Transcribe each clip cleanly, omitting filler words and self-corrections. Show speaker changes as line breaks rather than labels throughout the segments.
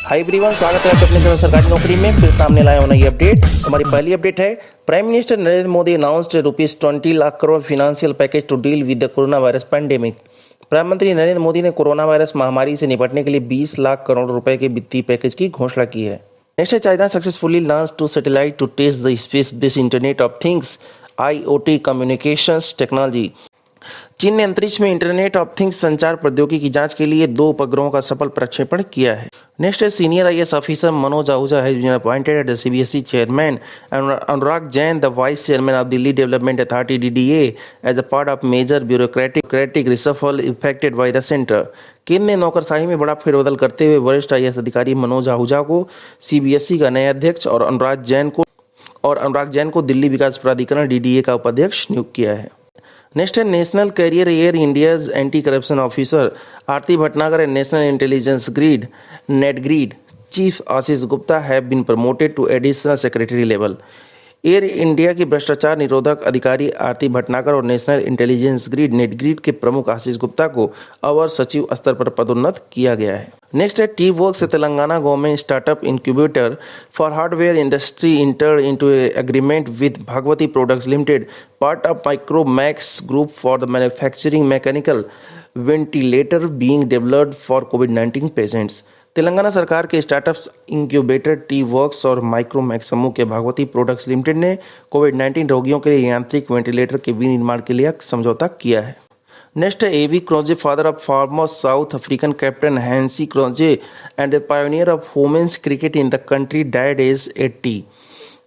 Hi everyone, स्वागत है आपका अपने चैनल सरकारी नौकरी में। फिर सामने लाया होना ये अपडेट। हमारी पहली अपडेट है, prime minister Narendra Modi announced ₹20 lakh crore financial package to deal with the corona virus pandemic. प्रधानमंत्री नरेंद्र मोदी ने कोरोना वायरस महामारी से निपटने के लिए 20 लाख करोड़ रुपए के वित्तीय पैकेज की घोषणा की है। नेक्स्ट है, China successfully launch two satellite to test the space based internet of things IoT communications technology. चीन ने अंतरिक्ष में इंटरनेट ऑफ थिंग्स संचार प्रौद्योगिकी की जांच के लिए 2 उपग्रहों का सफल प्रक्षेपण किया है। नेक्स्ट है, senior IAS officer Manoj Ahuja has been appointed as the CBSE chairman and Anurag Jain the vice chairman of Delhi development authority DDA as a part of major bureaucratic reshuffle effected by the centre. केंद्र ने नौकरशाही में बड़ा फेरबदल करते हुए वरिष्ठ IAS अधिकारी मनोज आहूजा को CBSE का नया अध्यक्ष और अनुराग जैन को दिल्ली विकास प्राधिकरण DDA का उपाध्यक्ष नियुक्त किया है। नेक्स्ट है, national carrier Air India's anti corruption officer Aarti Bhatnagar and national intelligence grid NATGRID chief Ashish Gupta have been promoted to additional secretary level. Air India की भ्रष्टाचार निरोधक अधिकारी आरती भटनागर और नेशनल इंटेलिजेंस ग्रिड नेटग्रिड के प्रमुख आशीष गुप्ता को अवर सचिव स्तर पर पदोन्नत किया गया है। नेक्स्ट है, टी-वर्क्स से Telangana government startup incubator for hardware industry enter into agreement with Bhagwati products limited part of Micromax group for the manufacturing mechanical ventilator being developed for कोविड-19 पेशेंट्स। तेलंगाना सरकार के स्टार्टअप्स इंक्यूबेटर टी-वर्क्स और माइक्रोमैक्स समूह के भागवती प्रोडक्ट्स लिमिटेड ने कोविड-19 रोगियों के लिए यांत्रिक वेंटिलेटर के विनिर्माण के लिए समझौता किया है। नेक्स्ट है, AV Cronje, father of former South African captain Hansie Cronje and the pioneer of women's cricket in the country, died age 80।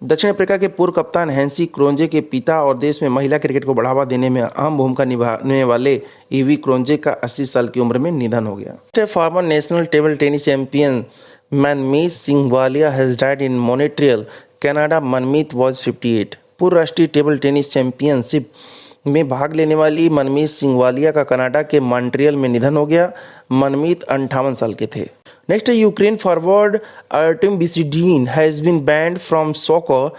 दक्षिण अफ्रीका के पूर्व कप्तान हैंसी क्रोंजे के पिता और देश में महिला क्रिकेट को बढ़ावा देने में अहम भूमिका निभाने वाले AV क्रोंजे का 80 साल की उम्र में निधन हो गया। Farmer national table tennis champion Manmeet Singh Walia has died in Montreal, Canada. Manmeet was 58। पूर्व राष्ट्रीय टेबल टेनिस चैंपियनशिप में भाग लेने वाली मनमीत सिंह वालिया का कनाडा के मॉन्ट्रियल में निधन हो गया। मनमीत 58 साल के थे। नेक्स्ट है, Ukraine forward Artem Besedin has been banned from soccer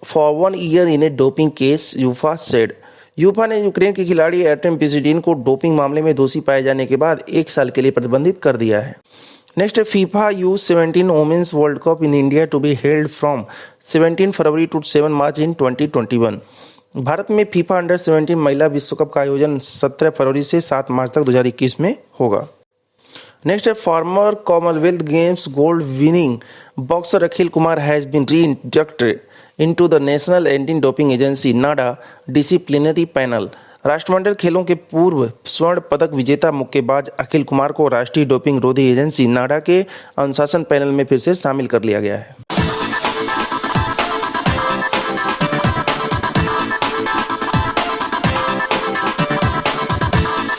for 1 year in a doping case, UEFA said. UEFA ने यूक्रेन के खिलाड़ी अर्टेम बिसिडीन को डोपिंग मामले में दोषी पाए जाने के बाद 1 साल के लिए प्रतिबंधित कर दिया है। नेक्स्ट है, FIFA U17 women's world cup in India to be held from 17 February to 7 March in 2021। Bharat में फीफा अंडर-17 महिला विश्व कप का आयोजन 17 फरवरी से 7 मार्च तक 2021 में होगा। नेक्स्ट है, former Commonwealth Games gold winning boxer Akhil Kumar has been reinducted into the national anti doping agency NADA disciplinary panel. राष्ट्रमंडल खेलों के पूर्व स्वर्ण पदक विजेता मुक्केबाज अखिल कुमार को राष्ट्रीय डोपिंग रोधी एजेंसी नाडा के अनुशासन पैनल में फिर से शामिल कर लिया गया है।